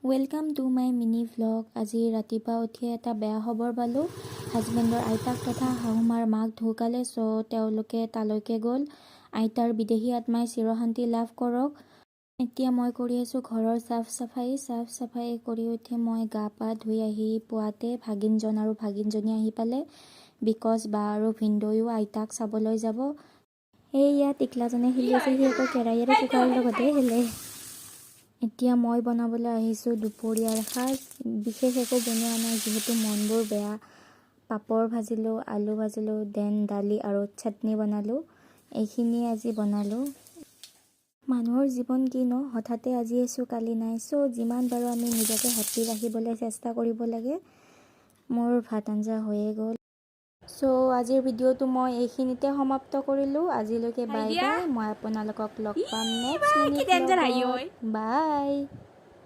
Welcome to my mini vlog. আজি ৰাতিপুৱা উঠি এটা বেয়া খবৰ পালোঁ। হাজবেণ্ডৰ আইতাক তথা শাহুমাৰ মাক ঢুকালে, তেওঁলোকে তালৈকে গ'ল। আইতাৰ বিদেহী আত্মাই চিৰশান্তি লাভ কৰক। এতিয়া মই কৰি আছোঁ ঘৰৰ চাফ চাফাই কৰি উঠি মই গা পা ধুই আহি পুৱাতে ভাগিনজন আৰু ভাগিনজনী আহি পালে। বিকজ বা আৰু ভিনদৈও আইতাক চাবলৈ যাব। ইয়াত টিকলাজনে হিলি আছে, সি আকৌ কেৰাহীৰে কুকাৰৰ লগতে হিলে। এতিয়া মই বনাবলৈ আহিছোঁ দুপৰীয়াৰ সাজ। বিশেষ একো বনোৱা নাই যিহেতু মনবোৰ বেয়া। পাপৰ ভাজিলোঁ, আলু ভাজিলোঁ, দেন দালি আৰু চাটনি বনালোঁ। এইখিনিয়ে আজি বনালোঁ। মানুহৰ জীৱন কিনো, হঠাতে আজি আছোঁ কালি নাই। যিমান পাৰোঁ আমি নিজকে হেপ্পী ৰাখিবলৈ চেষ্টা কৰিব লাগে। মোৰ ভাত আঞ্জা হৈয়ে গ'ল। আজিৰ ভিডিঅ'টো মই এইখিনিতে সমাপ্ত কৰিলোঁ। আজিলৈকে বাই বাই। মই আপোনালোকক লগ পাম নেক্সট মিনিট। বাই।